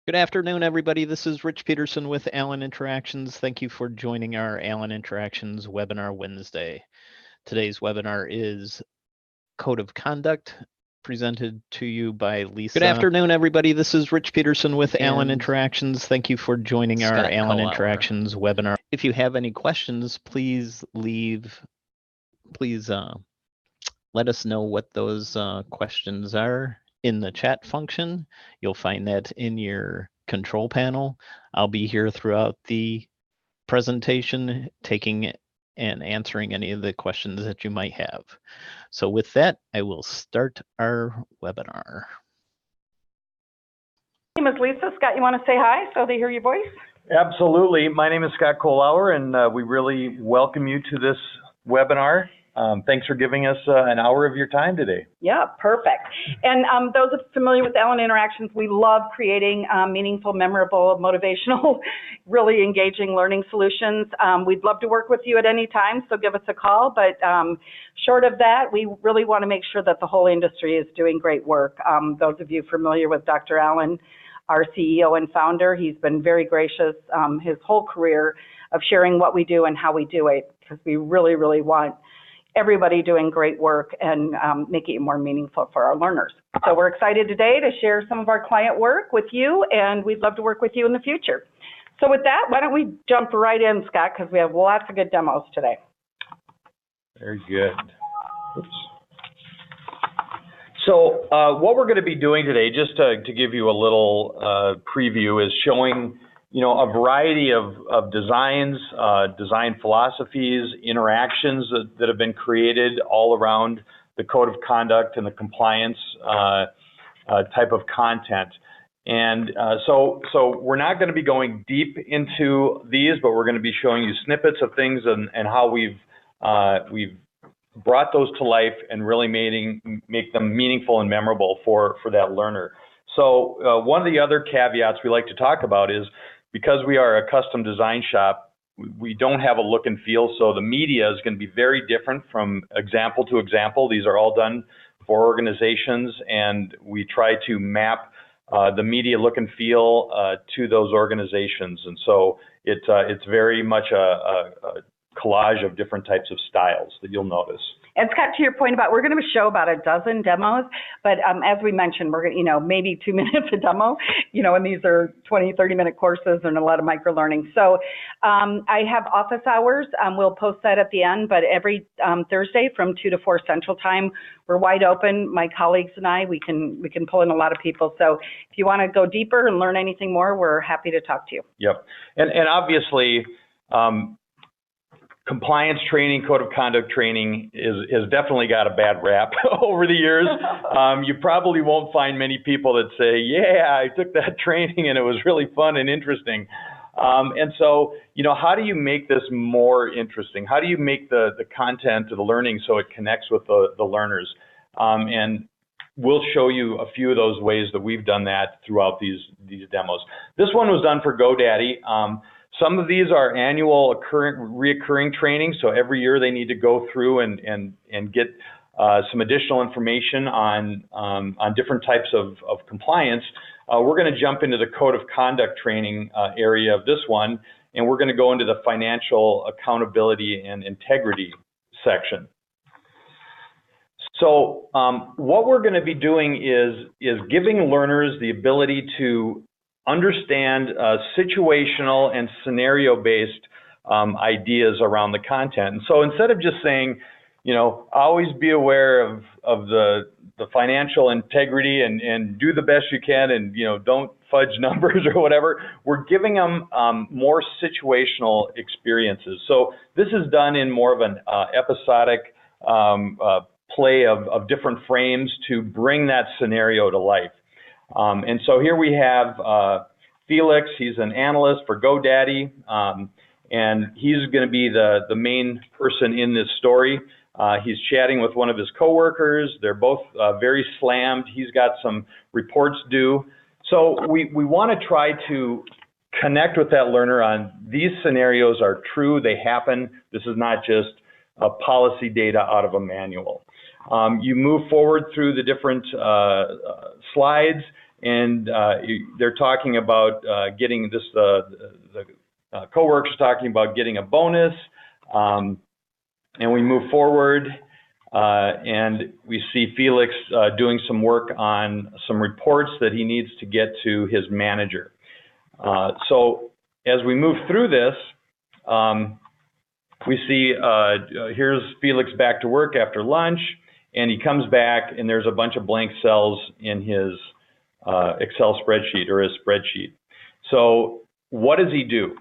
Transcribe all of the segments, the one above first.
Good afternoon, everybody. This is Rich Peterson with Allen Interactions. Thank you for joining our Allen Interactions webinar Wednesday. Today's webinar is Code of Conduct, presented to you by Lisa. Good afternoon, everybody. This is Rich Peterson with Allen Interactions. Thank you for joining our Allen Interactions webinar. If you have any questions, please let us know what those questions are in the chat function. You'll find that in your control panel. I'll be here throughout the presentation, taking and answering any of the questions that you might have. So with that, I will start our webinar. My name is Lisa. Scott, you want to say hi so they hear your voice? Absolutely. My name is Scott Kohlauer, and we really welcome you to this webinar. Thanks for giving us an hour of your time today. Yeah, perfect. And those familiar with Allen Interactions, we love creating meaningful, memorable, motivational, really engaging learning solutions. We'd love to work with you at any time, so give us a call. But short of that, we really want to make sure that the whole industry is doing great work. Those of you familiar with Dr. Allen, our CEO and founder, he's been very gracious his whole career of sharing what we do and how we do it, because we really, really want everybody doing great work and making it more meaningful for our learners. So we're excited today to share some of our client work with you, and we'd love to work with you in the future. So with that, why don't we jump right in, Scott, because we have lots of good demos today. Very good. Oops. So what we're going to be doing today, just to give you a little preview, is showing a variety of designs, design philosophies, interactions that have been created all around the code of conduct and the compliance type of content. And so we're not going to be going deep into these, but we're going to be showing you snippets of things and how we've brought those to life and really make them meaningful and memorable for that learner. So one of the other caveats we like to talk about is, because we are a custom design shop, we don't have a look and feel, so the media is going to be very different from example to example. These are all done for organizations, and we try to map the media look and feel to those organizations. And so it's very much a collage of different types of styles that you'll notice. And Scott, to your point we're going to show about a dozen demos, but as we mentioned, we're going to, maybe 2 minutes a demo, and these are 20, 30-minute courses and a lot of micro-learning. So I have office hours. We'll post that at the end, but every Thursday from 2 to 4 Central Time, we're wide open. My colleagues and I, we can pull in a lot of people. So if you want to go deeper and learn anything more, we're happy to talk to you. Yep. And obviously, compliance training, code of conduct training has definitely got a bad rap over the years. You probably won't find many people that say, yeah, I took that training and it was really fun and interesting. And so, how do you make this more interesting? How do you make the content of the learning so it connects with the learners? And we'll show you a few of those ways that we've done that throughout these demos. This one was done for GoDaddy. Some of these are annual reoccurring training, so every year they need to go through and get some additional information on different types of compliance. We're going to jump into the code of conduct training area of this one, and we're going to go into the financial accountability and integrity section. So what we're going to be doing is giving learners the ability to understand situational and scenario-based ideas around the content. And so instead of just saying, always be aware of the financial integrity and do the best you can and, don't fudge numbers or whatever, we're giving them more situational experiences. So this is done in more of an episodic play of different frames to bring that scenario to life. And so here we have Felix. He's an analyst for GoDaddy, and he's going to be the main person in this story. He's chatting with one of his coworkers. They're both very slammed. He's got some reports due. So we want to try to connect with that learner on these scenarios are true. They happen. This is not just policy data out of a manual. You move forward through the different slides, and they're talking about getting this, the co-workers talking about getting a bonus, and we move forward, and we see Felix doing some work on some reports that he needs to get to his manager. So as we move through this, we see here's Felix back to work after lunch, and he comes back and there's a bunch of blank cells in his Excel spreadsheet or his spreadsheet. So what does he do?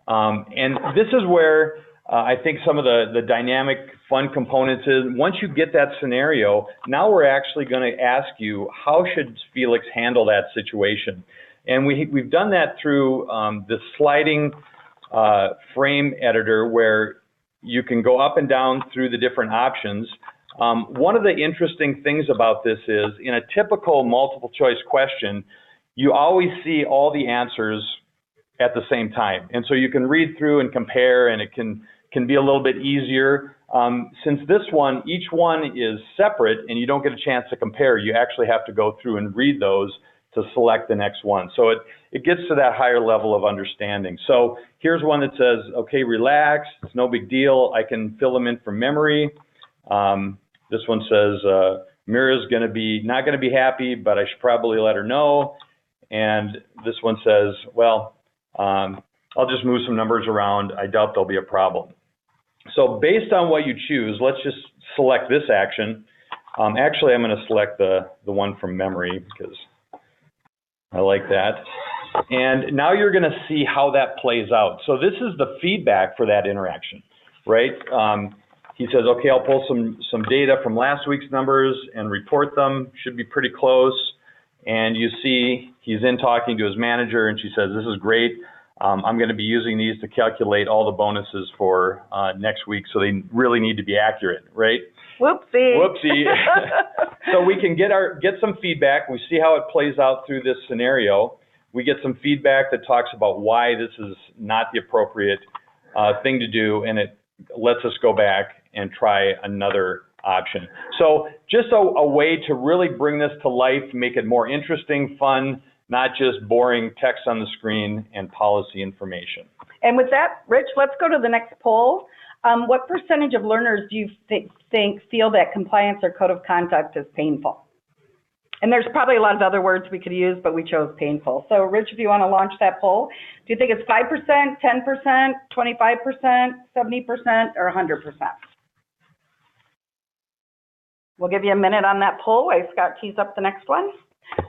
And this is where I think some of the dynamic fun components is, once you get that scenario, now we're actually going to ask you, how should Felix handle that situation? And we've done that through the sliding frame editor, where you can go up and down through the different options. One of the interesting things about this is, in a typical multiple choice question, you always see all the answers at the same time. And so you can read through and compare, and it can be a little bit easier. Since this one, each one is separate and you don't get a chance to compare, you actually have to go through and read those to select the next one. So it gets to that higher level of understanding. So here's one that says, okay, relax, it's no big deal, I can fill them in from memory. This one says, Mira's not gonna be happy, but I should probably let her know. And this one says, well, I'll just move some numbers around, I doubt there'll be a problem. So based on what you choose, let's just select this action. Actually, I'm gonna select the one from memory, because I like that. And now you're going to see how that plays out. So this is the feedback for that interaction, right? He says, okay, I'll pull some data from last week's numbers and report them. Should be pretty close. And you see he's in talking to his manager, and she says, this is great. I'm going to be using these to calculate all the bonuses for next week, so they really need to be accurate, right? Whoopsie. Whoopsie. So we can get some feedback. We see how it plays out through this scenario. We get some feedback that talks about why this is not the appropriate thing to do, and it lets us go back and try another option. So just a way to really bring this to life, make it more interesting, fun, not just boring text on the screen and policy information. And with that, Rich, let's go to the next poll. What percentage of learners do you think feel that compliance or code of conduct is painful? And there's probably a lot of other words we could use, but we chose painful. So Rich, if you want to launch that poll, do you think it's 5%, 10%, 25%, 70%, or 100%? We'll give you a minute on that poll while Scott tees up the next one.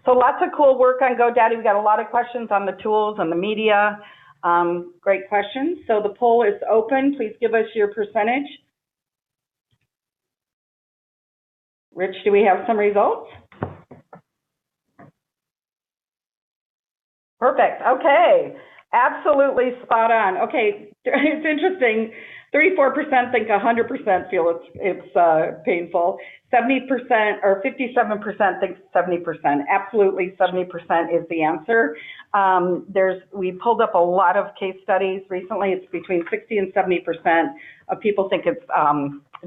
So lots of cool work on GoDaddy. We got a lot of questions on the tools and the media. Great questions. So the poll is open. Please give us your percentage. Rich, do we have some results? Perfect. Okay. Absolutely spot on. Okay. It's interesting. 34% think 100% feel it's painful. 70% or 57% think 70%. Absolutely 70% is the answer. We pulled up a lot of case studies recently. It's between 60 and 70% of people think it's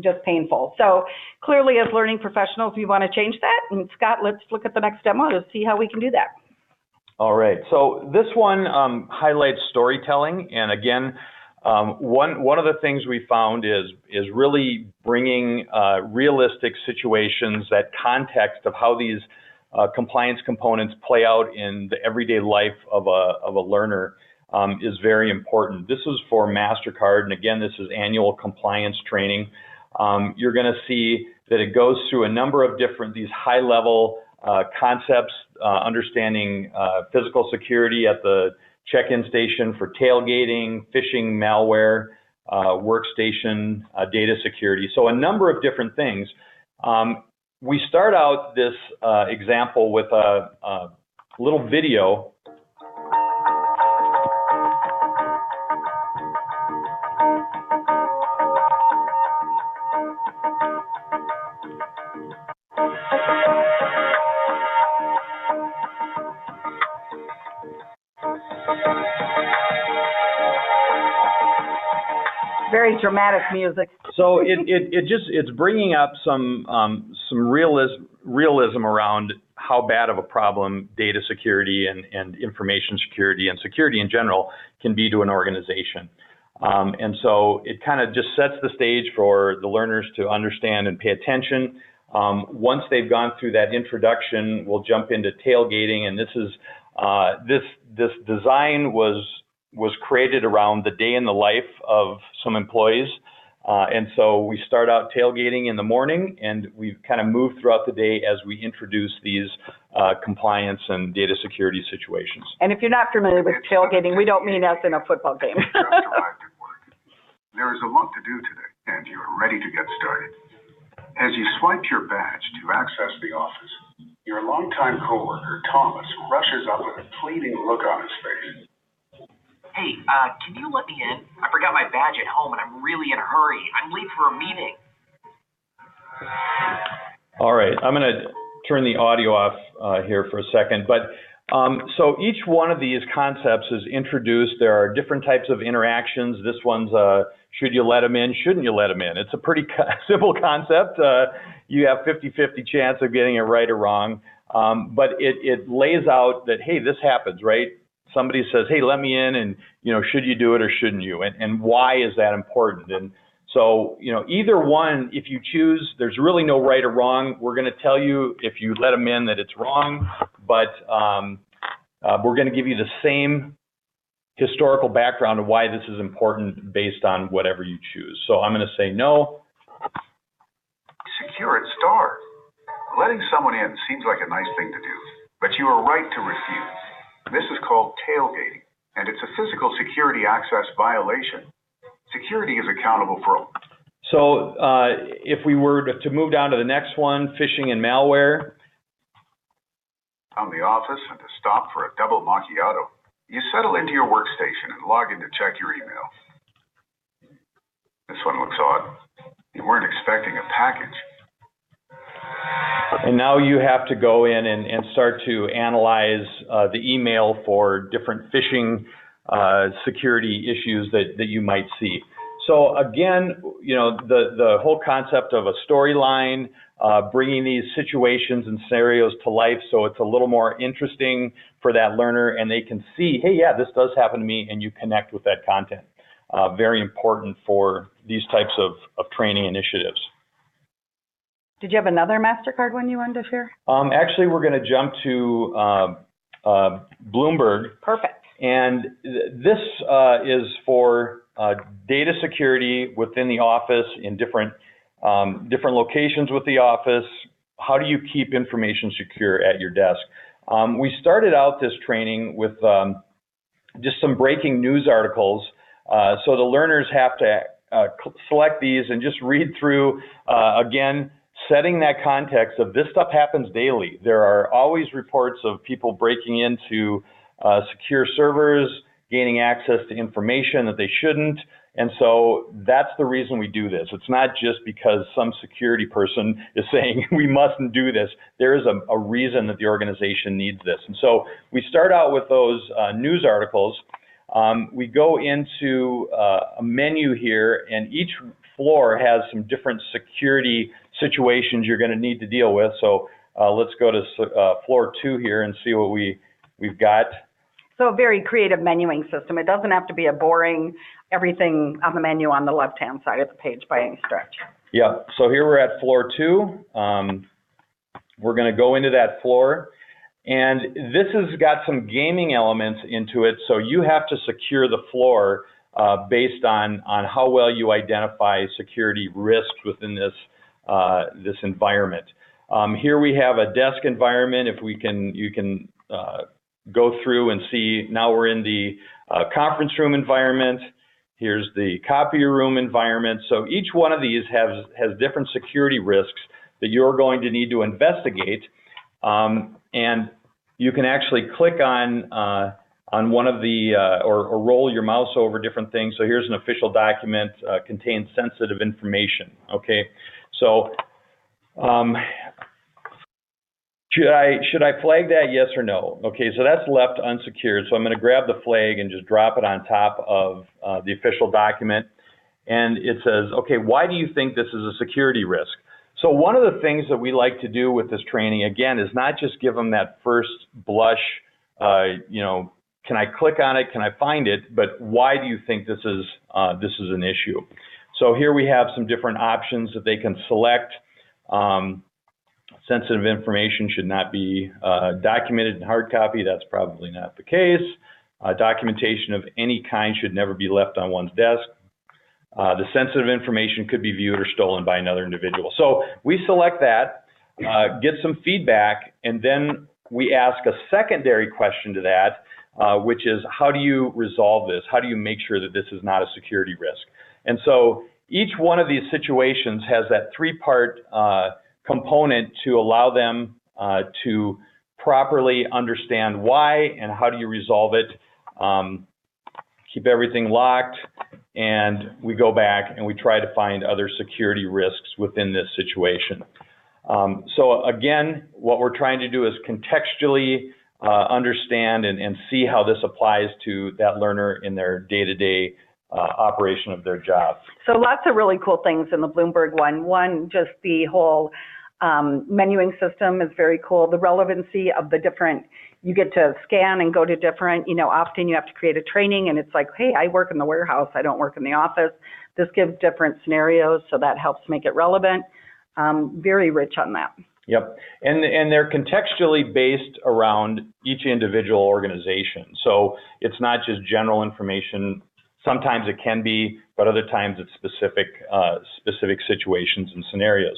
just painful. So clearly, as learning professionals, we want to change that. And Scott, let's look at the next demo to see how we can do that. All right. So this one highlights storytelling, and again, one of the things we found is really bringing realistic situations, that context of how these compliance components play out in the everyday life of a learner is very important. This is for Mastercard, and again, this is annual compliance training. You're going to see that it goes through a number of different, these high-level concepts, understanding physical security at the check-in station for tailgating, phishing, malware, workstation, data security. So a number of different things. We start out this example with a little video. Very dramatic music. So it's bringing up some realism around how bad of a problem data security and information security and security in general can be to an organization. And so it kind of just sets the stage for the learners to understand and pay attention. Once they've gone through that introduction, we'll jump into tailgating, and this is this design was created around the day in the life of some employees. And so we start out tailgating in the morning, and we kind of move throughout the day as we introduce these compliance and data security situations. And if you're not familiar with tailgating, we don't mean as in a football game. There is a lot to do today, and you are ready to get started. As you swipe your badge to access the office, your longtime coworker, Thomas, rushes up with a pleading look on his face. Hey, can you let me in? I forgot my badge at home and I'm really in a hurry. I'm late for a meeting. All right, I'm going to turn the audio off here for a second. But so each one of these concepts is introduced. There are different types of interactions. This one's should you let them in, shouldn't you let them in? It's a pretty simple concept. You have 50-50 chance of getting it right or wrong. But it lays out that, hey, this happens, right? Somebody says, hey, let me in, and, you know, should you do it or shouldn't you? And why is that important? And so, you know, either one, if you choose, there's really no right or wrong. We're going to tell you if you let them in that it's wrong, but we're going to give you the same historical background of why this is important based on whatever you choose. So I'm going to say no. Secure it, star. Letting someone in seems like a nice thing to do, but you are right to refuse. This is called tailgating, and it's a physical security access violation. Security is accountable for all. So if we were to move down to the next one, phishing and malware. On the office and to stop for a double macchiato. You settle into your workstation and log in to check your email. This one looks odd. You weren't expecting a package. And now you have to go in and start to analyze the email for different phishing security issues that you might see. So again, you know, the whole concept of a storyline, bringing these situations and scenarios to life so it's a little more interesting for that learner and they can see, hey, yeah, this does happen to me, and you connect with that content. Very important for these types of training initiatives. Did you have another Mastercard one you wanted to share? Actually, we're going to jump to Bloomberg. Perfect. And this is for data security within the office in different locations with the office. How do you keep information secure at your desk? We started out this training with just some breaking news articles. So the learners have to select these and just read through, again, setting that context of this stuff happens daily. There are always reports of people breaking into secure servers, gaining access to information that they shouldn't. And so that's the reason we do this. It's not just because some security person is saying we mustn't do this. There is a reason that the organization needs this. And so we start out with those news articles. We go into a menu here, and each floor has some different security situations you're going to need to deal with. So let's go to floor 2 here and see what we've got. So a very creative menuing system. It doesn't have to be a boring everything on the menu on the left-hand side of the page by any stretch. Yeah, so here we're at floor 2. We're going to go into that floor. And this has got some gaming elements into it, so you have to secure the floor based on how well you identify security risks within this environment. Here we have a desk environment. If you can go through and see, now we're in the conference room environment. Here's the copier room environment. So each one of these has different security risks that you're going to need to investigate. And you can actually click on one of the, or roll your mouse over different things. So here's an official document, contains sensitive information, okay? So should I flag that, yes or no? Okay, so that's left unsecured. So I'm gonna grab the flag and just drop it on top of the official document. And it says, okay, why do you think this is a security risk? So one of the things that we like to do with this training, again, is not just give them that first blush, you know, can I click on it, can I find it, but why do you think this is an issue? So here we have some different options that they can select. Sensitive information should not be documented in hard copy. That's probably not the case. Documentation of any kind should never be left on one's desk. The sensitive information could be viewed or stolen by another individual. So we select that, get some feedback, and then we ask a secondary question to that, which is, how do you resolve this? How do you make sure that this is not a security risk? And so each one of these situations has that three-part component to allow them to properly understand why and how do you resolve it. Keep everything locked, and we go back and we try to find other security risks within this situation. So again, what we're trying to do is contextually understand and see how this applies to that learner in their day-to-day operation of their job. So lots of really cool things in the Bloomberg one. One, just the whole menuing system is very cool. The relevancy of the different, you get to scan and go to different, you know, often you have to create a training and it's like, hey, I work in the warehouse, I don't work in the office. This gives different scenarios, so that helps make it relevant. Very rich on that. Yep, and they're contextually based around each individual organization. So it's not just general information. Sometimes it can be, but other times it's specific situations and scenarios,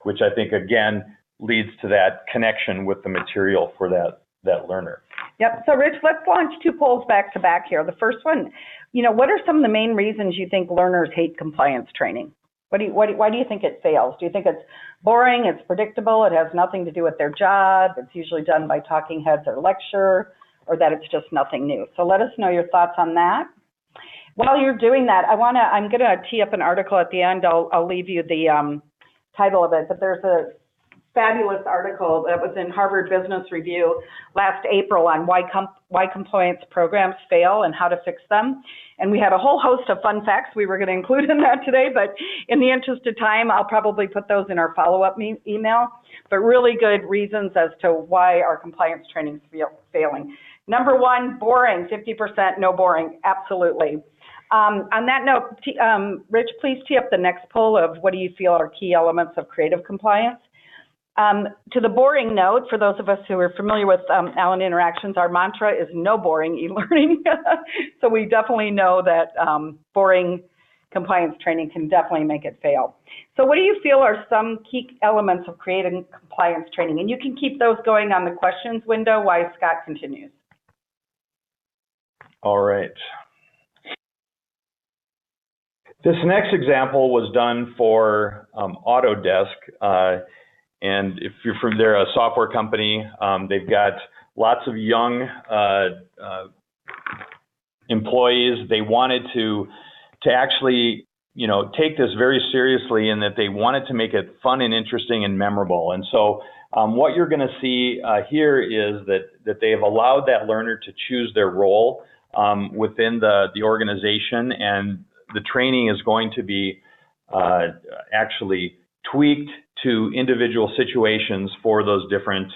which I think, again, leads to that connection with the material for that learner. Yep. So, Rich, let's launch two polls back to back here. The first one, you know, what are some of the main reasons you think learners hate compliance training? Why do you think it fails? Do you think it's boring, it's predictable, it has nothing to do with their job, it's usually done by talking heads or lecture, or that it's just nothing new? So let us know your thoughts on that. While you're doing that, I'm gonna tee up an article at the end. I'll leave you the title of it, but there's a fabulous article that was in Harvard Business Review last April on why compliance programs fail and how to fix them. And we had a whole host of fun facts we were going to include in that today, but in the interest of time, I'll probably put those in our follow-up email. But really good reasons as to why our compliance training is failing. Number one, boring, 50% no boring, absolutely. On that note, Rich, please tee up the next poll of what do you feel are key elements of creative compliance. To the boring note, for those of us who are familiar with Allen Interactions, our mantra is no boring e-learning. So we definitely know that boring compliance training can definitely make it fail. So what do you feel are some key elements of creating compliance training? And you can keep those going on the questions window while Scott continues. All right. This next example was done for Autodesk. And if you're from there, a software company, they've got lots of young employees. They wanted to actually, you know, take this very seriously, in that they wanted to make it fun and interesting and memorable. And so what you're going to see here is that they have allowed that learner to choose their role within the organization, and the training is going to be actually tweaked to individual situations for those different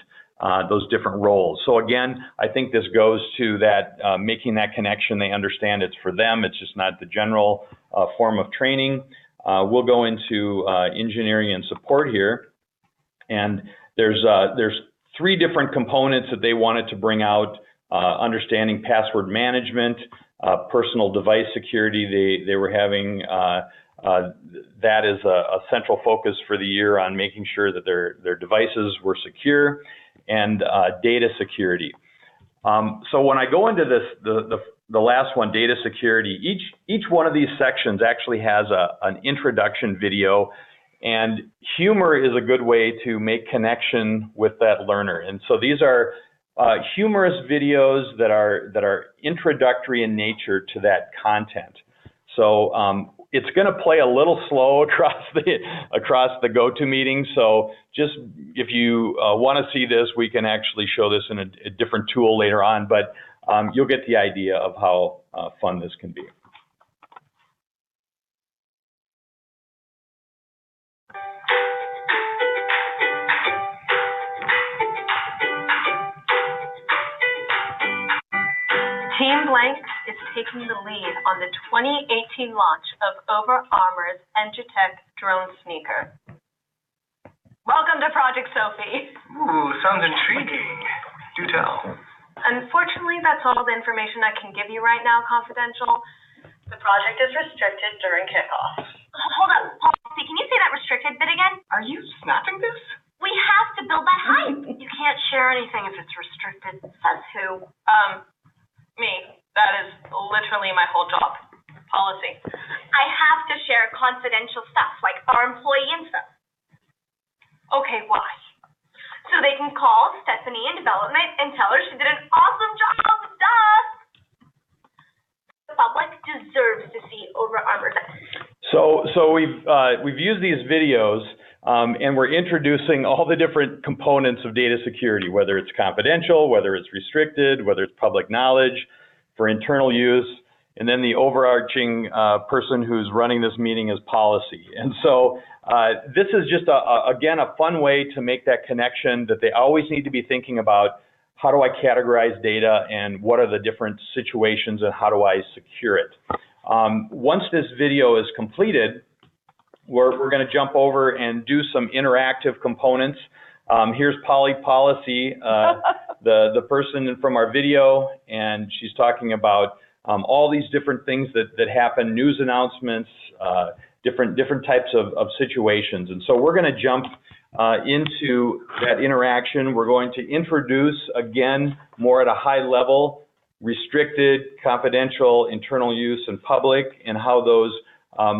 roles. So again, I think this goes to that making that connection. They understand it's for them. It's just not the general form of training. We'll go into engineering and support here, and there's three different components that they wanted to bring out: understanding password management, personal device security. They were having that is a central focus for the year, on making sure that their devices were secure, and data security. So when I go into this, the last one, data security, each one of these sections actually has an introduction video, and humor is a good way to make connection with that learner. And so these are humorous videos that are introductory in nature to that content. So it's going to play a little slow across the GoToMeeting. So just if you want to see this, we can actually show this in a different tool later on, but you'll get the idea of how fun this can be. Team Blank is taking the lead on the 2018 launch of Over Armor's Engitech drone sneaker. Welcome to Project Sophie. Ooh, sounds intriguing. Do tell. Unfortunately, that's all the information I can give you right now, confidential. The project is restricted during kickoff. Hold up, Policy, can you say that restricted bit again? Are you snapping this? We have to build that hype. You can't share anything if it's restricted. Says who? Me. That is literally my whole job. Policy. I have to share confidential stuff, like our employee info. Okay, why? So they can call Stephanie in development and tell her she did an awesome job. Duh! The public deserves to see Over Armor's. So we've used these videos and we're introducing all the different components of data security, whether it's confidential, whether it's restricted, whether it's public knowledge for internal use, and then the overarching person who's running this meeting is policy. And so this is just, again, a fun way to make that connection that they always need to be thinking about. How do I categorize data and what are the different situations and how do I secure it? Once this video is completed, we're going to jump over and do some interactive components. Here's Policy, the person from our video, and she's talking about all these different things that happen, news announcements, different types of situations. And so we're going to jump into that interaction. We're going to introduce, again, more at a high level, restricted, confidential, internal use, and public, and how those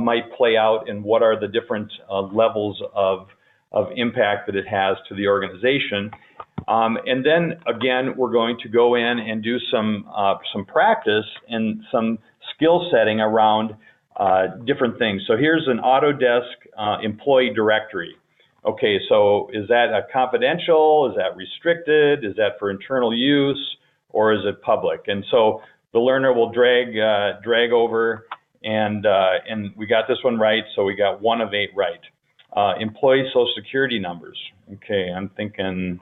might play out and what are the different levels of impact that it has to the organization. And then, again, we're going to go in and do some practice and some skill setting around different things. So here's an Autodesk employee directory. Okay, so is that a confidential? Is that restricted? Is that for internal use? Or is it public? And so the learner will drag over, and we got this one right, so we got 1 of 8 right. Employee social security numbers. Okay, I'm thinking,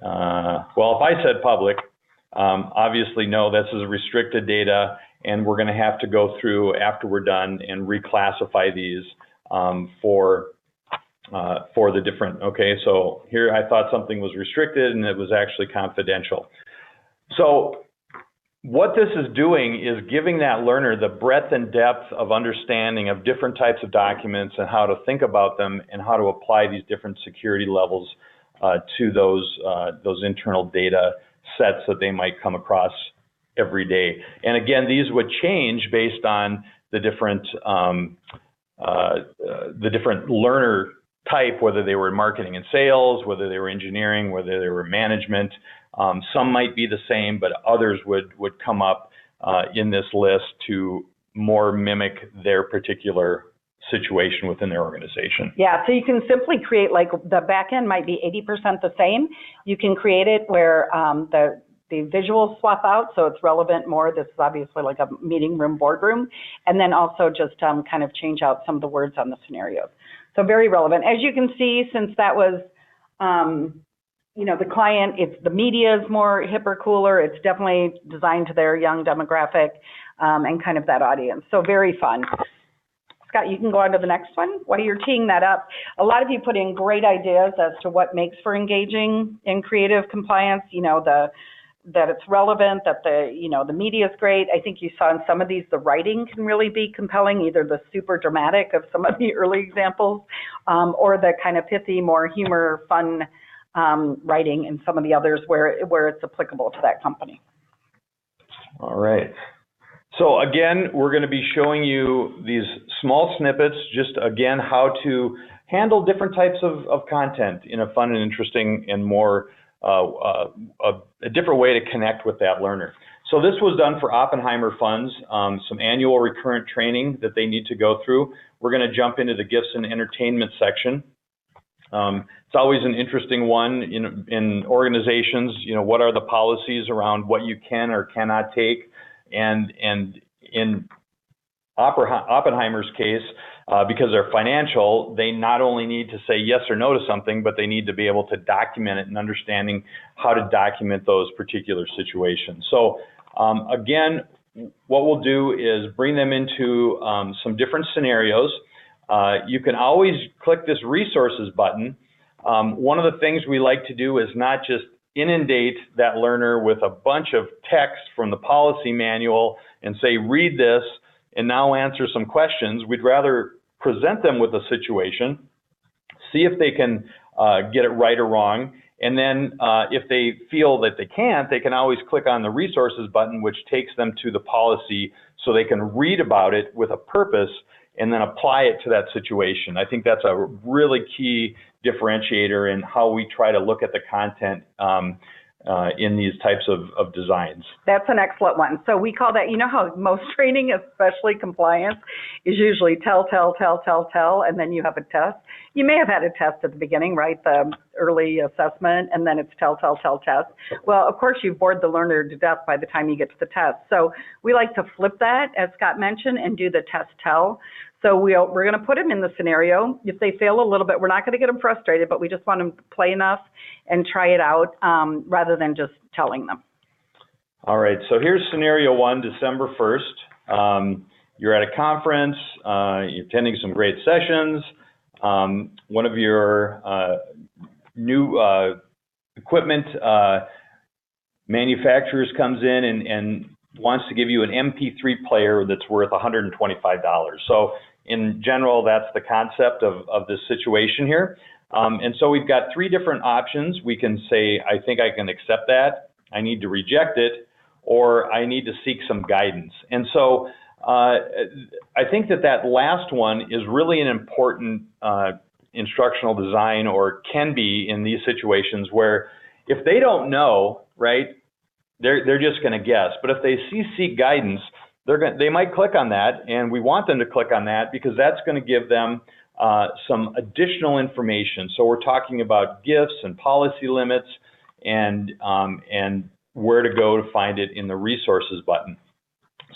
well, if I said public, obviously no, this is restricted data, and we're going to have to go through after we're done and reclassify these for the different. Okay, so here I thought something was restricted and it was actually confidential. So what this is doing is giving that learner the breadth and depth of understanding of different types of documents and how to think about them and how to apply these different security levels to those internal data sets that they might come across every day. And again, these would change based on the different learner type, whether they were in marketing and sales, whether they were engineering, whether they were management. Some might be the same, but others would come up in this list to more mimic their particular situation within their organization. Yeah, so you can simply create, like, the back end might be 80% the same. You can create it where the visuals swap out, so it's relevant more. This is obviously like a meeting room, boardroom, and then also just kind of change out some of the words on the scenarios. So very relevant. As you can see, since that was, you know, the client, the media is more hipper, cooler. It's definitely designed to their young demographic and kind of that audience. So very fun. Scott, you can go on to the next one. While you're teeing that up, a lot of you put in great ideas as to what makes for engaging in creative compliance. You know, that it's relevant, that the media is great. I think you saw in some of these, the writing can really be compelling, either the super dramatic of some of the early examples, or the kind of pithy, more humor, fun writing in some of the others where it's applicable to that company. All right. So again, we're going to be showing you these small snippets, just again, how to handle different types of content in a fun and interesting and more a different way to connect with that learner. So this was done for Oppenheimer funds, some annual recurrent training that they need to go through. We're going to jump into the gifts and entertainment section. It's always an interesting one in organizations. You know, what are the policies around what you can or cannot take? And in Oppenheimer's case, because they're financial, they not only need to say yes or no to something, but they need to be able to document it and understanding how to document those particular situations. So Again, what we'll do is bring them into some different scenarios. You can always click this resources button. One of the things we like to do is not just inundate that learner with a bunch of text from the policy manual and say, read this and now answer some questions. We'd rather present them with a situation, see if they can get it right or wrong, and then if they feel that they can't, they can always click on the resources button, which takes them to the policy so they can read about it with a purpose and then apply it to that situation. I think that's a really key differentiator in how we try to look at the content in these types of designs. That's an excellent one. So we call that, you know how most training, especially compliance, is usually tell, and then you have a test. You may have had a test at the beginning, right? The early assessment, and then it's tell, test. Well, of course, you've bored the learner to death by the time you get to the test. So we like to flip that, as Scott mentioned, and do the test tell. So we're going to put them in the scenario. If they fail a little bit, we're not going to get them frustrated, but we just want them to play enough and try it out rather than just telling them. All right, so here's scenario 1, December 1st. You're at a conference, you're attending some great sessions. One of your new equipment manufacturers comes in and wants to give you an MP3 player that's worth $125. So in general, that's the concept of this situation here. And so we've got 3 different options. We can say, I think I can accept that, I need to reject it, or I need to seek some guidance. And so I think that last one is really an important instructional design, or can be in these situations where if they don't know, right, they're just going to guess. But if they seek guidance, they might click on that, and we want them to click on that because that's going to give them some additional information. So we're talking about gifts and policy limits and where to go to find it in the resources button.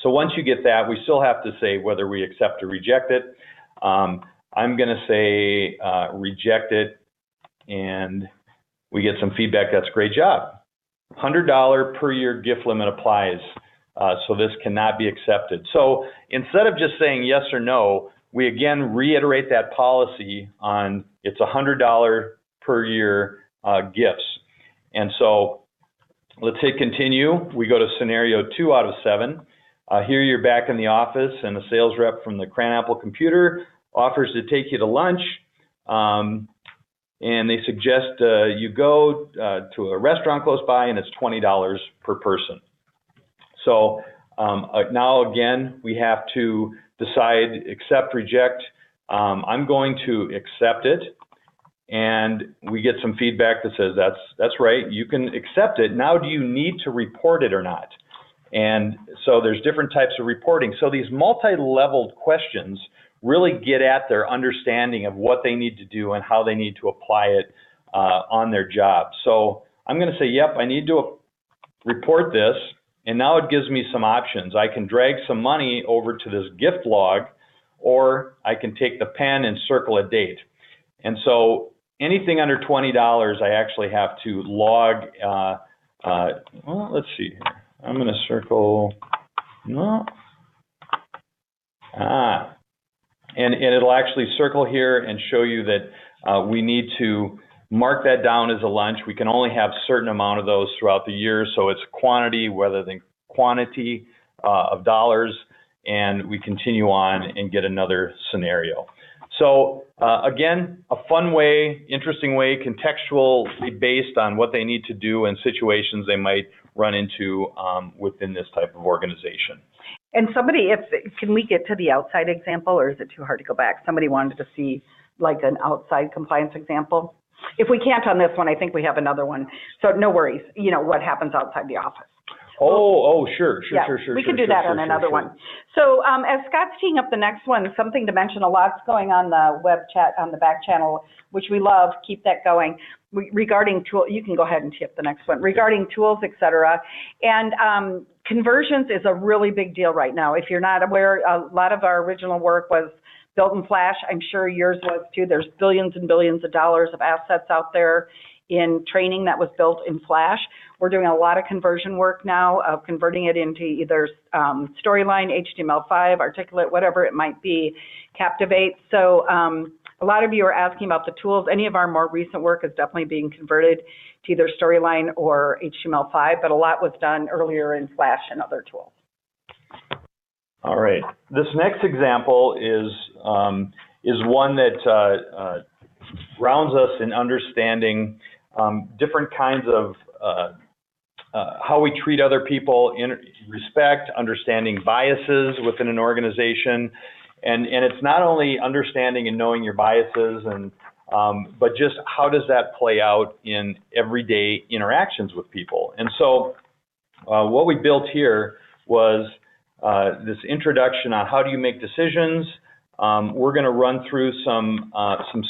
So once you get that, we still have to say whether we accept or reject it. I'm going to say reject it, and we get some feedback. That's a great job. $100 per year gift limit applies, so this cannot be accepted. So instead of just saying yes or no, we again reiterate that policy on it's $100 per year gifts. And so let's hit continue. We go to scenario 2 out of 7. Here you're back in the office, and a sales rep from the Cranapple Computer offers to take you to lunch. And they suggest you go to a restaurant close by, and it's $20 per person. So now again, we have to decide, accept, reject. I'm going to accept it, and we get some feedback that says that's right, you can accept it. Now do you need to report it or not? And so there's different types of reporting. So these multi-leveled questions really get at their understanding of what they need to do and how they need to apply it on their job. So I'm going to say, yep, I need to report this, and now it gives me some options. I can drag some money over to this gift log, or I can take the pen and circle a date. And so anything under $20, I actually have to log, well, let's see here. I'm going to circle, no, and it'll actually circle here and show you that we need to mark that down as a lunch. We can only have a certain amount of those throughout the year, so it's quantity rather than quantity of dollars, and we continue on and get another scenario. So again, a fun way, interesting way, contextually based on what they need to do and situations they might run into within this type of organization. And somebody, can we get to the outside example, or is it too hard to go back? Somebody wanted to see like an outside compliance example. If we can't on this one, I think we have another one. So no worries, you know, what happens outside the office. Sure. We can do that on another one. So as Scott's teeing up the next one, something to mention, a lot's going on the web chat, on the back channel, which we love, keep that going. Regarding tool, you can go ahead and tee up the next one. Regarding tools, et cetera. And conversions is a really big deal right now. If you're not aware, a lot of our original work was built in Flash. I'm sure yours was too. There's billions and billions of dollars of assets out there in training that was built in Flash. We're doing a lot of conversion work now of converting it into either Storyline, HTML5, Articulate, whatever it might be, Captivate. So a lot of you are asking about the tools. Any of our more recent work is definitely being converted to either Storyline or HTML5, but a lot was done earlier in Flash and other tools. All right. This next example is one that grounds us in understanding different kinds of how we treat other people, in respect, understanding biases within an organization. And it's not only understanding and knowing your biases, but just how does that play out in everyday interactions with people. And so what we built here was this introduction on how do you make decisions. We're going to run through some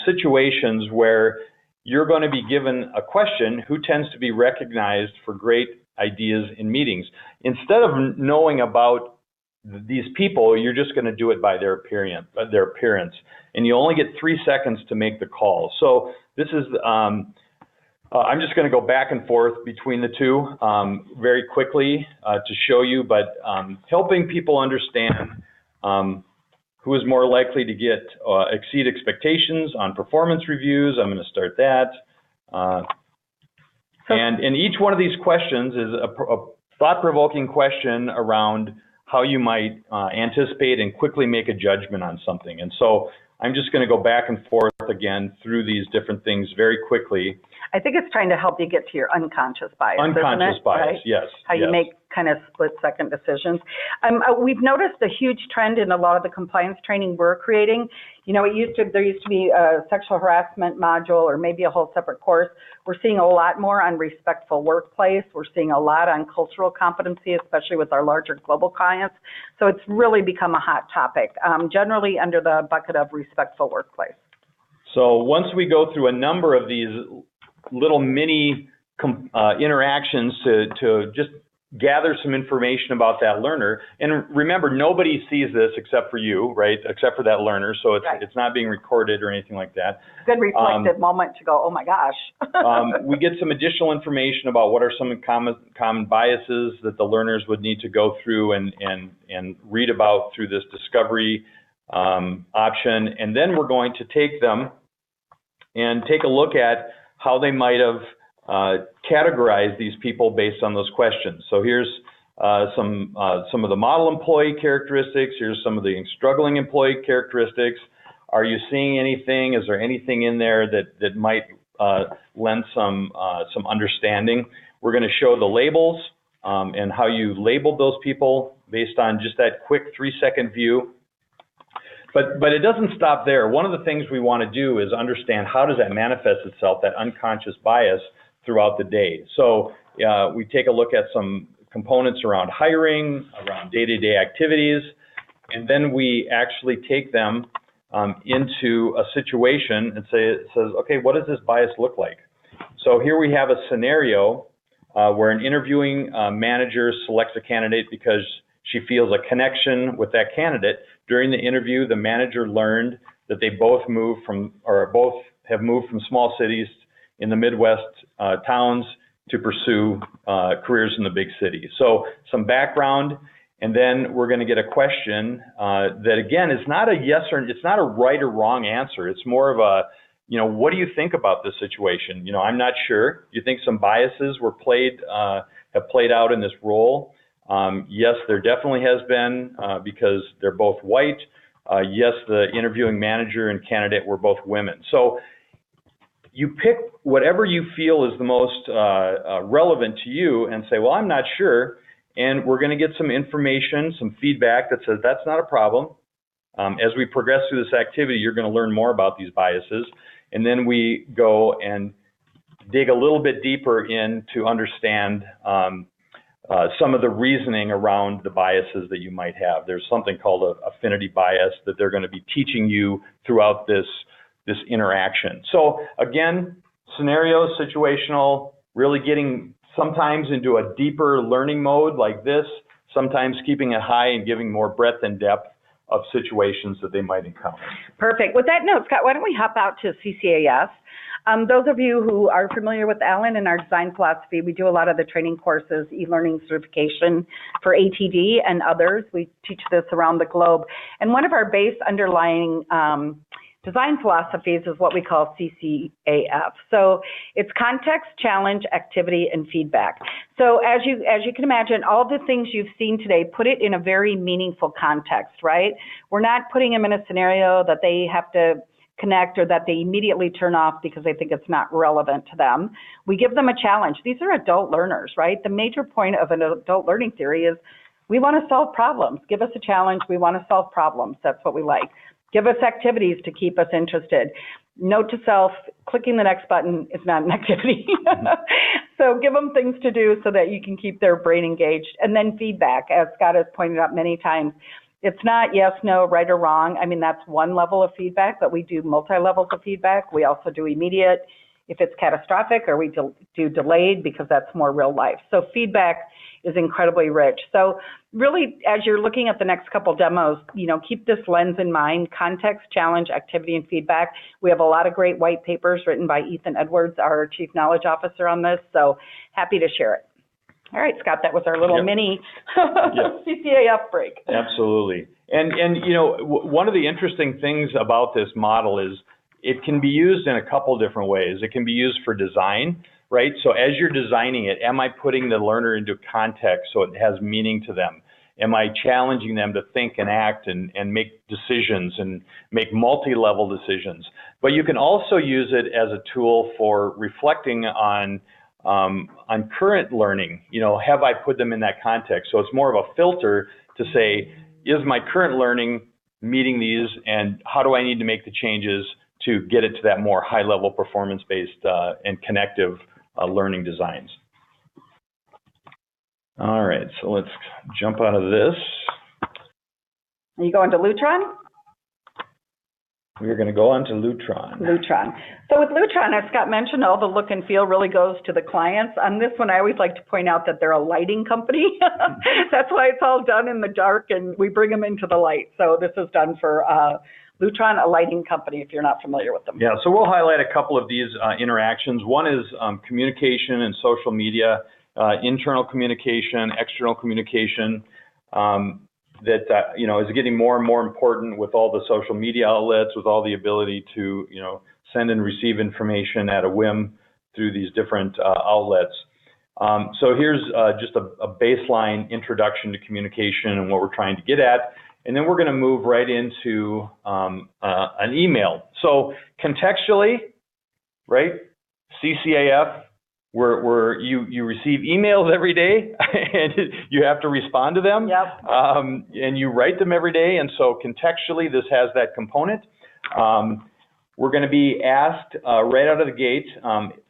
situations where you're going to be given a question, who tends to be recognized for great ideas in meetings. Instead of knowing about these people, you're just going to do it by their appearance. And you only get 3 seconds to make the call. So this is, I'm just going to go back and forth between the two very quickly to show you, but helping people understand who is more likely to exceed expectations on performance reviews. I'm going to start that. And in each one of these questions is a thought-provoking question around how you might anticipate and quickly make a judgment on something. And so I'm just going to go back and forth again through these different things very quickly. I think it's trying to help you get to your unconscious bias. Unconscious bias, right? yes. How you make kind of split-second decisions. We've noticed a huge trend in a lot of the compliance training we're creating. You know, there used to be a sexual harassment module or maybe a whole separate course. We're seeing a lot more on respectful workplace. We're seeing a lot on cultural competency, especially with our larger global clients. So it's really become a hot topic, generally under the bucket of respectful workplace. So once we go through a number of these little mini interactions to just gather some information about that learner. And remember, nobody sees this except for you, right? Except for that learner. So it's not being recorded or anything like that. Good reflective moment to go, oh my gosh. We get some additional information about what are some common biases that the learners would need to go through and read about through this discovery option. And then we're going to take them and take a look at how they might have categorized these people based on those questions. So here's some of the model employee characteristics. Here's some of the struggling employee characteristics. Are you seeing anything? Is there anything in there that might lend some understanding? We're going to show the labels and how you labeled those people based on just that quick 3-second view. But it doesn't stop there. One of the things we want to do is understand how does that manifest itself, that unconscious bias, throughout the day. So we take a look at some components around hiring, around day-to-day activities, and then we actually take them into a situation and says, okay, what does this bias look like? So here we have a scenario where an interviewing manager selects a candidate because she feels a connection with that candidate. During the interview, the manager learned that they both have moved from small cities in the Midwest towns to pursue careers in the big city. So some background, and then we're going to get a question that again is not a yes or it's not a right or wrong answer. It's more of a, you know, what do you think about this situation? You know, I'm not sure. You think some biases were have played out in this role? Yes, there definitely has been because they're both white. Yes, the interviewing manager and candidate were both women. So you pick whatever you feel is the most relevant to you and say, well, I'm not sure. And we're going to get some information, some feedback that says that's not a problem. As we progress through this activity, you're going to learn more about these biases. And then we go and dig a little bit deeper in to understand some of the reasoning around the biases that you might have. There's something called an affinity bias that they're going to be teaching you throughout this interaction. So again, scenario, situational, really getting sometimes into a deeper learning mode like this, sometimes keeping it high and giving more breadth and depth of situations that they might encounter. Perfect. With that note, Scott, why don't we hop out to Ccas? Those of you who are familiar with Alan and our design philosophy, we do a lot of the training courses, e-learning certification for ATD and others. We teach this around the globe. And one of our base underlying design philosophies is what we call CCAF. So it's context, challenge, activity, and feedback. So as you can imagine, all the things you've seen today, put it in a very meaningful context, right? We're not putting them in a scenario that they have to connect or that they immediately turn off because they think it's not relevant to them. We give them a challenge. These are adult learners, right? The major point of an adult learning theory is we want to solve problems. Give us a challenge. We want to solve problems. That's what we like. Give us activities to keep us interested. Note to self, clicking the next button is not an activity. So give them things to do so that you can keep their brain engaged. And then feedback, as Scott has pointed out many times. It's not yes, no, right or wrong. I mean, that's one level of feedback, but we do multi-levels of feedback. We also do immediate if it's catastrophic, or we do delayed because that's more real life. So feedback is incredibly rich. So really, as you're looking at the next couple demos, keep this lens in mind: context, challenge, activity, and feedback. We have a lot of great white papers written by Ethan Edwards, our Chief Knowledge Officer, on this, so happy to share it. All right, Scott, that was our little mini CCAF break. Absolutely. And one of the interesting things about this model is it can be used in a couple different ways. It can be used for design, right? So as you're designing it, am I putting the learner into context so it has meaning to them? Am I challenging them to think and act and make decisions and make multi-level decisions? But you can also use it as a tool for reflecting on current learning. Have I put them in that context? So it's more of a filter to say, is my current learning meeting these, and how do I need to make the changes to get it to that more high-level performance-based and connective learning designs? All right, so let's jump out of this. Are you going to Lutron? We're going to go on to Lutron. Lutron. So with Lutron, as Scott mentioned, all the look and feel really goes to the clients. On this one, I always like to point out that they're a lighting company. That's why it's all done in the dark, and we bring them into the light. So this is done for Lutron, a lighting company, if you're not familiar with them. Yeah, so we'll highlight a couple of these interactions. One is communication and social media, internal communication, external communication. That is getting more and more important with all the social media outlets, with all the ability to send and receive information at a whim through these different outlets. So here's just a baseline introduction to communication and what we're trying to get at, and then we're going to move right into an email. So contextually, right? CCAF. Where you receive emails every day and you have to respond to them. Yep. And you write them every day, and so contextually this has that component. We're going to be asked right out of the gate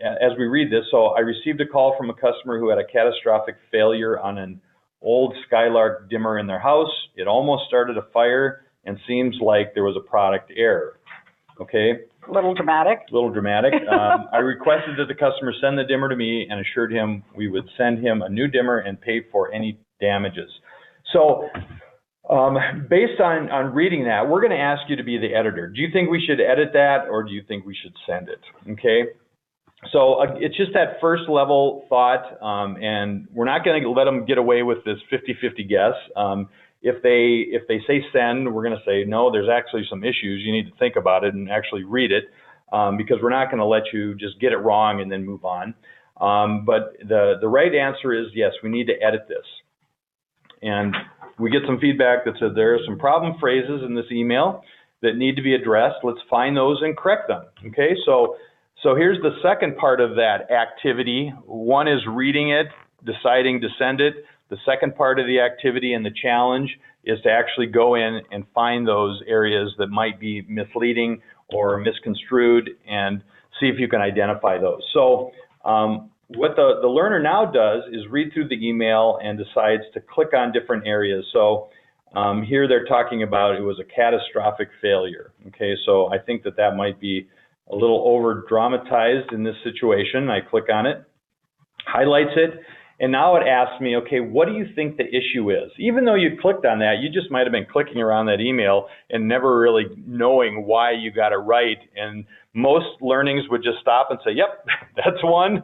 as we read this. So I received a call from a customer who had a catastrophic failure on an old Skylark dimmer in their house. It almost started a fire and seems like there was a product error. Okay. A little dramatic. A little dramatic. I requested that the customer send the dimmer to me and assured him we would send him a new dimmer and pay for any damages. So based on reading that, we're going to ask you to be the editor. Do you think we should edit that, or do you think we should send it? Okay. So it's just that first level thought, and we're not going to let them get away with this 50-50 guess. If they say send, we're going to say, no, there's actually some issues. You need to think about it and actually read it, because we're not going to let you just get it wrong and then move on. But the right answer is yes, we need to edit this. And we get some feedback that said there are some problem phrases in this email that need to be addressed. Let's find those and correct them. Okay, so here's the second part of that activity. One is reading it, deciding to send it. The second part of the activity and the challenge is to actually go in and find those areas that might be misleading or misconstrued and see if you can identify those. So what the learner now does is read through the email and decides to click on different areas. So here they're talking about it was a catastrophic failure. Okay, so I think that might be a little over dramatized in this situation. I click on it, highlights it, And now it asks me, okay, what do you think the issue is? Even though you clicked on that, you just might have been clicking around that email and never really knowing why you got it right. And most learnings would just stop and say, yep, that's one,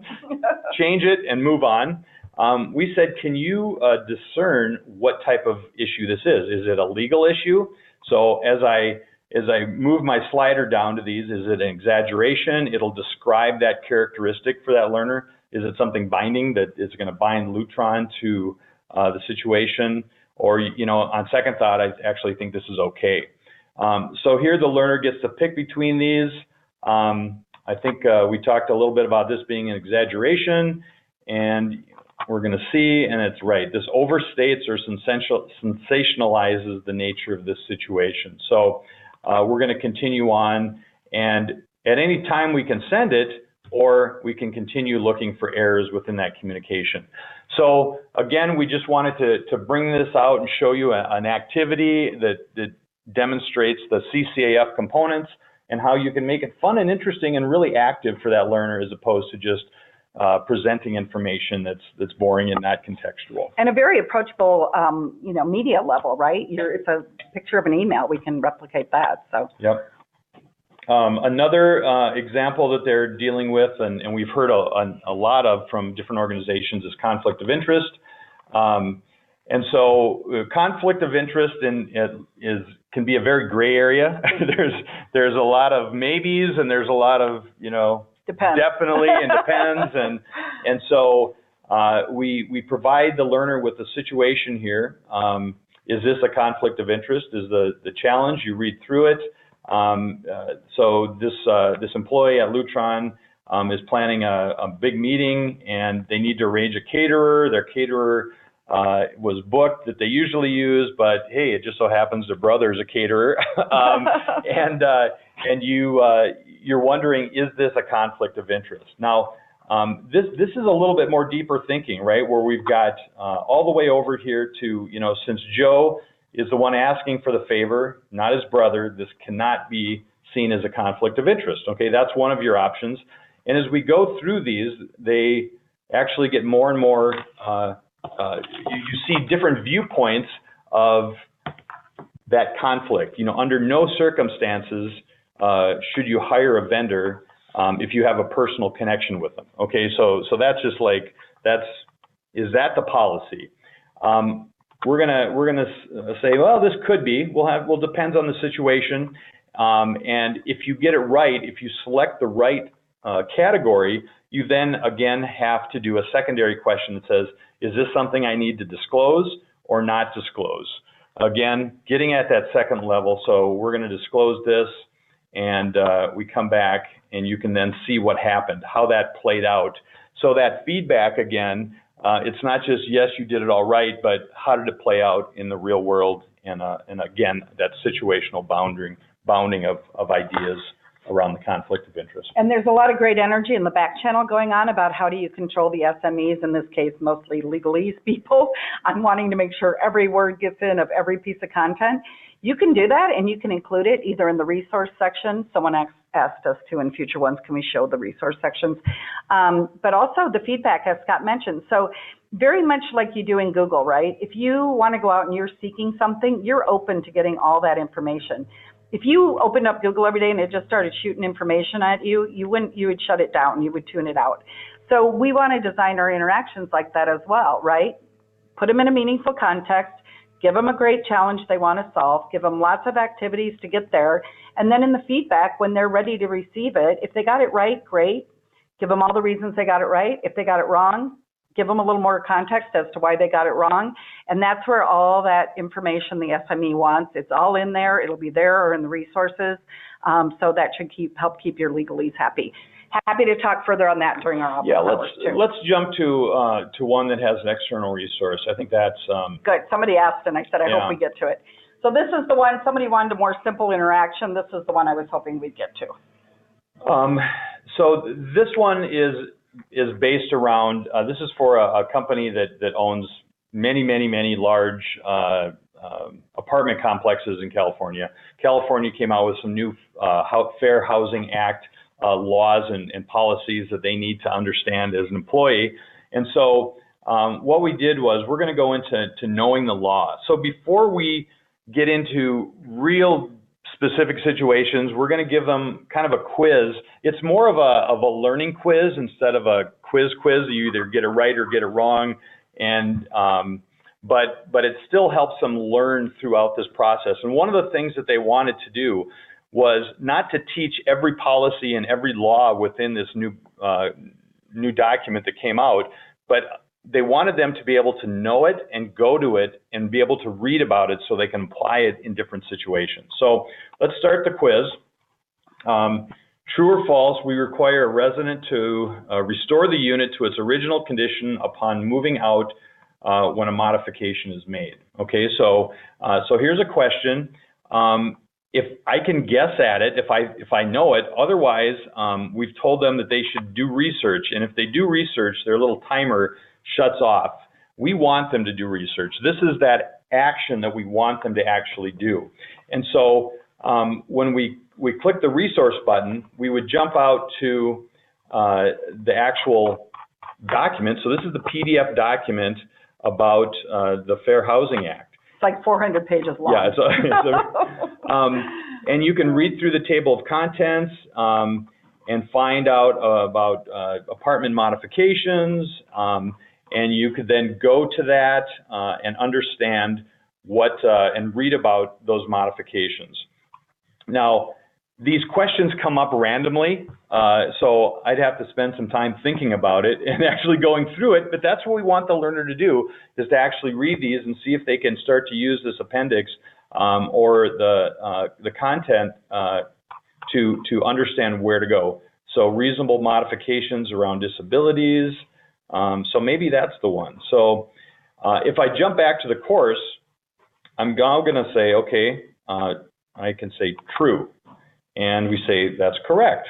change it and move on. We said, can you discern what type of issue this is? Is it a legal issue? So as I move my slider down to these, is it an exaggeration? It'll describe that characteristic for that learner. Is it something binding that is going to bind Lutron to the situation? Or, you know, on second thought, I actually think this is okay. So here the learner gets to pick between these. I think we talked a little bit about this being an exaggeration, and we're going to see, and it's right, this overstates or sensationalizes the nature of this situation. So we're going to continue on, and at any time we can send it, or we can continue looking for errors within that communication. So again, we just wanted to bring this out and show you an activity that demonstrates the CCAF components and how you can make it fun and interesting and really active for that learner, as opposed to just presenting information that's boring and not contextual. And a very approachable, you know, media level, right? It's a picture of an email. We can replicate that. So. Yep. Another example that they're dealing with, and we've heard a lot of from different organizations, is conflict of interest. And so conflict of interest can be a very gray area. There's a lot of maybes, and there's a lot of, you know, depends. Definitely, and depends. And so we provide the learner with a situation here. Is this a conflict of interest? Is the challenge? You read through it. So this employee at Lutron is planning a big meeting, and they need to arrange a caterer. Their caterer was booked that they usually use, but hey, it just so happens their brother's a caterer. And you're wondering, is this a conflict of interest? Now, this is a little bit more deeper thinking, right? Where we've got all the way over here to, you know, since Joe is the one asking for the favor, not his brother, this cannot be seen as a conflict of interest. Okay, that's one of your options. And as we go through these, they actually get more and more, you see different viewpoints of that conflict. You know, under no circumstances should you hire a vendor if you have a personal connection with them. Okay, so that's just like, is that the policy? We're gonna say, well, this could be. Well, depends on the situation. And if you get it right, if you select the right category, you then again have to do a secondary question that says, is this something I need to disclose or not disclose? Again, getting at that second level. So we're going to disclose this, and we come back, and you can then see what happened, how that played out. So that feedback again. It's not just, yes, you did it all right, but how did it play out in the real world? And again, that situational bounding of ideas around the conflict of interest. And there's a lot of great energy in the back channel going on about how do you control the SMEs, in this case, mostly legalese people. I'm wanting to make sure every word gets in of every piece of content. You can do that, and you can include it either in the resource section. Someone asked us to in future ones, can we show the resource sections? But also the feedback, as Scott mentioned. So very much like you do in Google, right? If you want to go out and you're seeking something, you're open to getting all that information. If you opened up Google every day and it just started shooting information at you, you would shut it down, you would tune it out. So we want to design our interactions like that as well, right? Put them in a meaningful context. Give them a great challenge they want to solve, give them lots of activities to get there, and then in the feedback, when they're ready to receive it, if they got it right, great. Give them all the reasons they got it right. If they got it wrong, give them a little more context as to why they got it wrong. And that's where all that information the SME wants, it's all in there. It'll be there or in the resources. So that should help keep your legalese happy. Happy to talk further on that during our office hours too. Let's jump to one that has an external resource. I think that's good. Somebody asked, and I said I hope we get to it. So this is the one. Somebody wanted a more simple interaction. This is the one I was hoping we'd get to. So this one is based around. This is for a company that owns many large apartment complexes in California. California came out with some new Fair Housing Act laws and policies that they need to understand as an employee. And so what we did was we're going to go into knowing the law. So before we get into real specific situations, we're going to give them kind of a quiz. It's more of a learning quiz instead of a quiz. You either get it right or get it wrong, and but it still helps them learn throughout this process. And one of the things that they wanted to do was not to teach every policy and every law within this new document that came out, but they wanted them to be able to know it and go to it and be able to read about it so they can apply it in different situations. So let's start the quiz. True or false, we require a resident to restore the unit to its original condition upon moving out when a modification is made. Okay, so here's a question. If I can guess at it, if I know it, otherwise we've told them that they should do research, and if they do research, their little timer shuts off. We want them to do research. This is that action that we want them to actually do. And so when we click the resource button, we would jump out to the actual document. So this is the PDF document about the Fair Housing Act. It's like 400 pages long. Yeah, and you can read through the table of contents and find out about apartment modifications, and you could then go to that and understand what and read about those modifications. Now, these questions come up randomly, so I'd have to spend some time thinking about it and actually going through it, but that's what we want the learner to do, is to actually read these and see if they can start to use this appendix or the content to understand where to go. So reasonable modifications around disabilities, so maybe that's the one. So if I jump back to the course, I'm now going to say, okay, I can say true. And we say that's correct.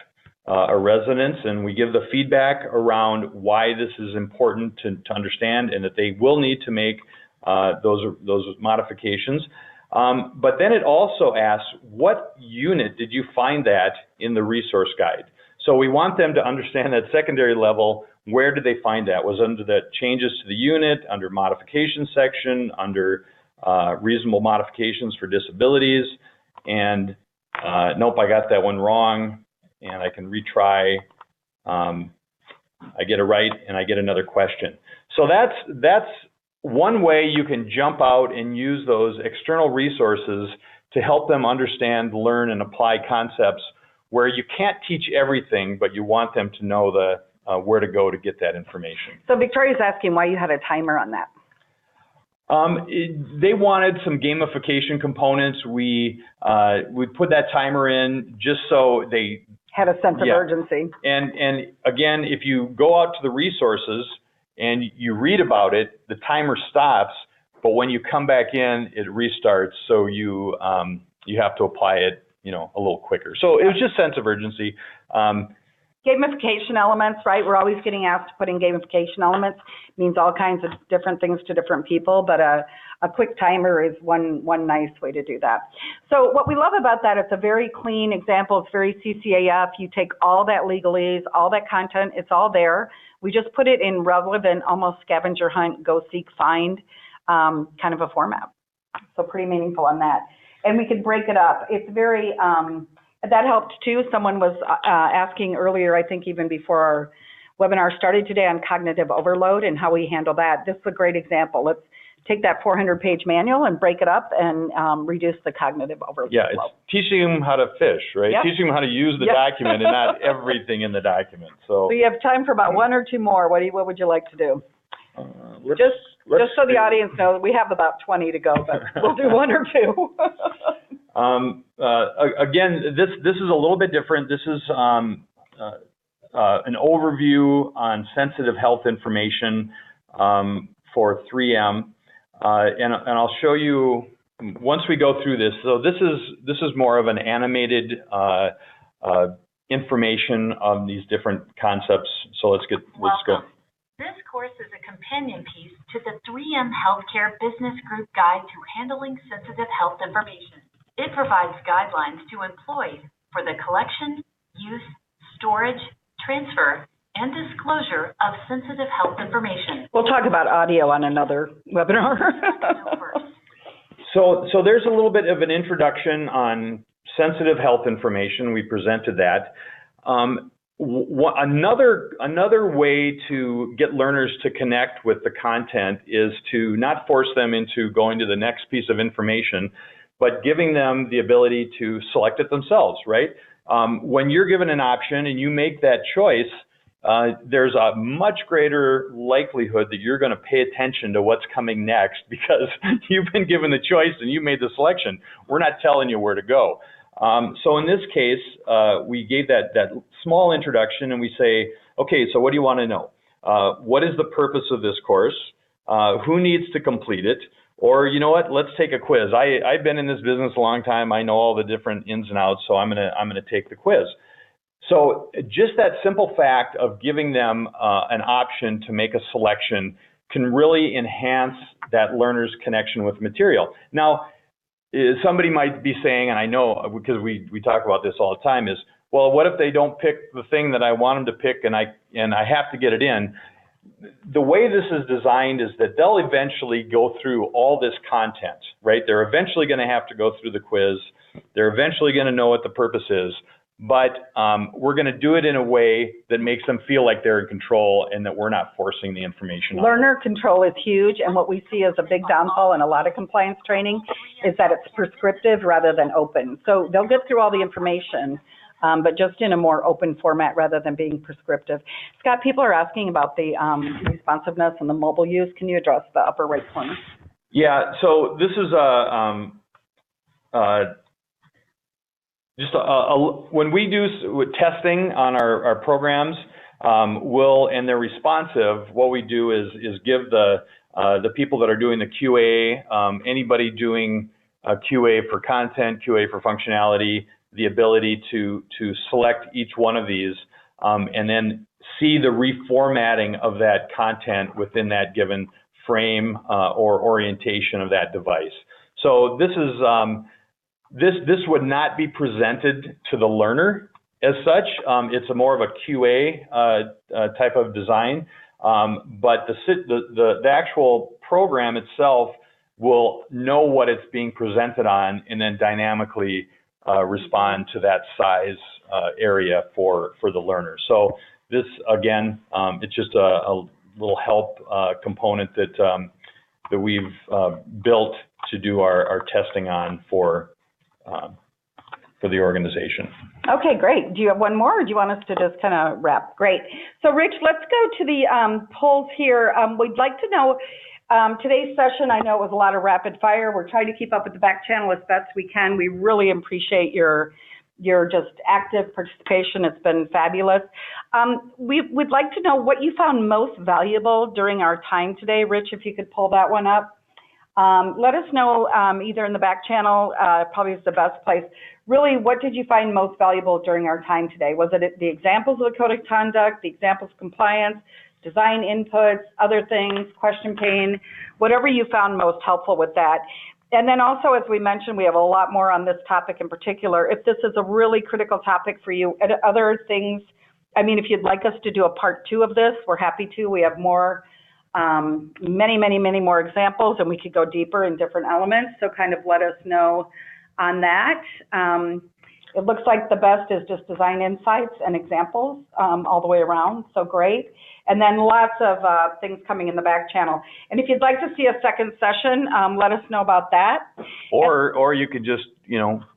A residence, and we give the feedback around why this is important to understand, and that they will need to make those modifications. But then it also asks, what unit did you find that in the resource guide? So we want them to understand that secondary level. Where did they find that? Was under the changes to the unit, under modification section, under reasonable modifications for disabilities, and nope, I got that one wrong, and I can retry. I get it right, and I get another question. So that's one way you can jump out and use those external resources to help them understand, learn, and apply concepts where you can't teach everything, but you want them to know where to go to get that information. So Victoria's asking why you had a timer on that. They wanted some gamification components. We put that timer in just so they had a sense of urgency. And again, if you go out to the resources and you read about it, the timer stops, but when you come back in, it restarts. So you have to apply it, a little quicker. So it was just sense of urgency. Gamification elements, right? We're always getting asked to put in gamification elements. It means all kinds of different things to different people, but a quick timer is one nice way to do that. So what we love about that, it's a very clean example. It's very CCAF. You take all that legalese, all that content, it's all there. We just put it in relevant, almost scavenger hunt, go seek, find kind of a format. So pretty meaningful on that. And we could break it up. It's very, that helped too. Someone was asking earlier, I think even before our webinar started today, on cognitive overload and how we handle that. This is a great example. Let's take that 400-page manual and break it up and reduce the cognitive overload. Yeah, it's teaching them how to fish, right? Yep. Teaching them how to use the document and not everything in the document. So you have time for about one or two more. What would you like to do? Just so the audience knows, we have about 20 to go, but we'll do one or two. Again, this is a little bit different. This is an overview on sensitive health information for 3M, and I'll show you once we go through this. So this is more of an animated information on these different concepts. So let's go. This course is a companion piece to the 3M Healthcare Business Group Guide to Handling Sensitive Health Information. It provides guidelines to employ for the collection, use, storage, transfer, and disclosure of sensitive health information. We'll talk about audio on another webinar. So there's a little bit of an introduction on sensitive health information. We presented that. Another way to get learners to connect with the content is to not force them into going to the next piece of information, but giving them the ability to select it themselves, right? When you're given an option and you make that choice, there's a much greater likelihood that you're going to pay attention to what's coming next because you've been given the choice and you made the selection. We're not telling you where to go. So in this case, we gave that small introduction and we say, okay, so what do you want to know? What is the purpose of this course? Who needs to complete it? Or, you know what, let's take a quiz. I've been in this business a long time. I know all the different ins and outs, so I'm gonna take the quiz. So just that simple fact of giving them an option to make a selection can really enhance that learner's connection with material. Now, somebody might be saying, and I know because we talk about this all the time, is, well, what if they don't pick the thing that I want them to pick and I have to get it in? The way this is designed is that they'll eventually go through all this content, right? They're eventually going to have to go through the quiz. They're eventually going to know what the purpose is. But we're going to do it in a way that makes them feel like they're in control and that we're not forcing the information on them. Learner control is huge, and what we see as a big downfall in a lot of compliance training is that it's prescriptive rather than open. So they'll get through all the information, but just in a more open format rather than being prescriptive. Scott, people are asking about the responsiveness and the mobile use. Can you address the upper right corner? Yeah, so this is when we do testing on our programs, and they're responsive, what we do is give the people that are doing the QA, anybody doing QA for content, QA for functionality, the ability to select each one of these and then see the reformatting of that content within that given frame or orientation of that device. So this is this would not be presented to the learner as such. It's a more of a QA type of design, but the actual program itself will know what it's being presented on and then dynamically respond to that size area for the learner. So this, again, it's just a little help component that we've built to do our testing on for the organization. Okay, great. Do you have one more, or do you want us to just kind of wrap? Great. So, Rich, let's go to the polls here. We'd like to know, today's session, I know it was a lot of rapid fire. We're trying to keep up with the back channel as best we can. We really appreciate your just active participation. It's been fabulous. We'd like to know what you found most valuable during our time today. Rich, if you could pull that one up. Let us know either in the back channel, probably is the best place. Really, what did you find most valuable during our time today? Was it the examples of the code of conduct, the examples of compliance, design inputs, other things, question pane, whatever you found most helpful with that? And then also, as we mentioned, we have a lot more on this topic in particular. If this is a really critical topic for you, other things, I mean, if you'd like us to do a part 2 of this, we're happy to. We have more, many more examples, and we could go deeper in different elements. So kind of let us know on that. It looks like the best is just design insights and examples all the way around, so great. And then lots of things coming in the back channel. And if you'd like to see a second session, let us know about that. Or you could just,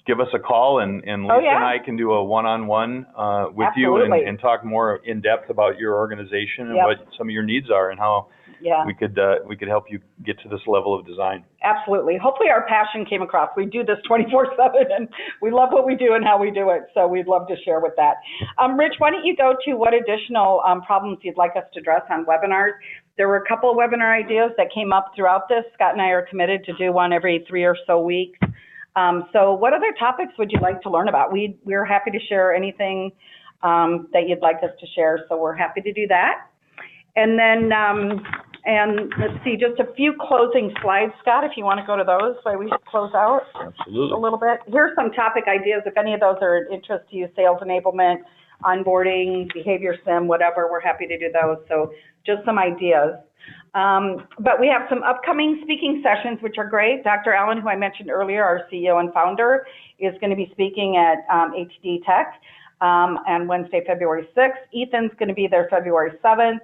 give us a call and Lisa and I can do a one-on-one with Absolutely. you and talk more in depth about your organization and what some of your needs are and how we could help you get to this level of design. Absolutely. Hopefully our passion came across. We do this 24/7 and we love what we do and how we do it. So we'd love to share with that. Rich, why don't you go to what additional problems you'd like us to address on webinars? There were a couple of webinar ideas that came up throughout this. Scott and I are committed to do one every 3 or so weeks. So what other topics would you like to learn about? We're happy to share anything that you'd like us to share. So we're happy to do that. And then, and let's see, just a few closing slides, Scott, if you want to go to those while we close out. Absolutely. A little bit. Here's some topic ideas. If any of those are of interest to you, sales enablement, onboarding, behavior sim, whatever. We're happy to do those. So just some ideas. But we have some upcoming speaking sessions, which are great. Dr. Allen, who I mentioned earlier, our CEO and founder, is going to be speaking at ATD Tech on Wednesday, February 6th. Ethan's going to be there February 7th.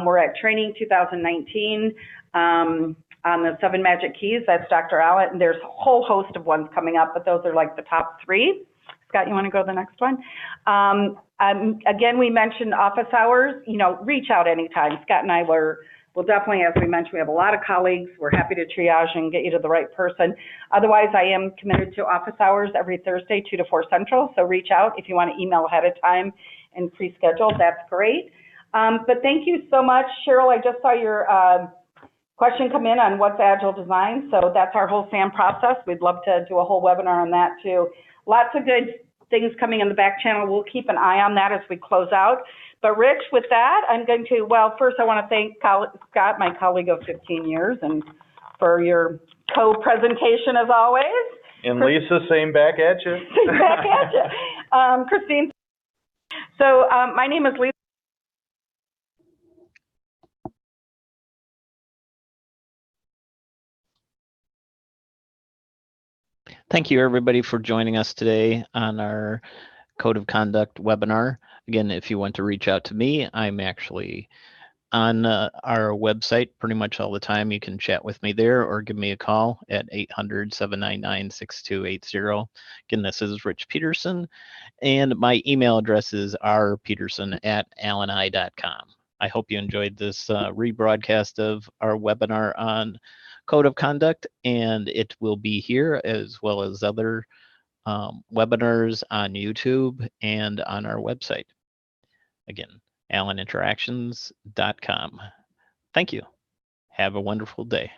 We're at Training 2019 on the 7 Magic Keys. That's Dr. Allen. And there's a whole host of ones coming up, but those are like the top 3. Scott, you want to go to the next one? Again, we mentioned office hours. You know, reach out anytime. Scott and I will definitely, as we mentioned, we have a lot of colleagues. We're happy to triage and get you to the right person. Otherwise, I am committed to office hours every Thursday, 2 to 4 Central. So reach out if you want to email ahead of time and pre-schedule. That's great. But thank you so much. Cheryl, I just saw your question come in on what's Agile Design. So that's our whole SAM process. We'd love to do a whole webinar on that too. Lots of good things coming in the back channel. We'll keep an eye on that as we close out. But Rich, with that, I'm going to, well, first I want to thank Scott, my colleague of 15 years, and for your co-presentation as always. And Lisa, same back at you. Same back at you. Christine. So my name is Lisa. Thank you, everybody, for joining us today on our Code of Conduct webinar. Again, if you want to reach out to me, I'm actually on our website pretty much all the time. You can chat with me there or give me a call at 800-799-6280. Again, this is Rich Peterson, and my email address is rpeterson@alleni.com. I hope you enjoyed this rebroadcast of our webinar on Code of Conduct, and it will be here as well as other webinars on YouTube and on our website. Again, alleninteractions.com. Thank you. Have a wonderful day.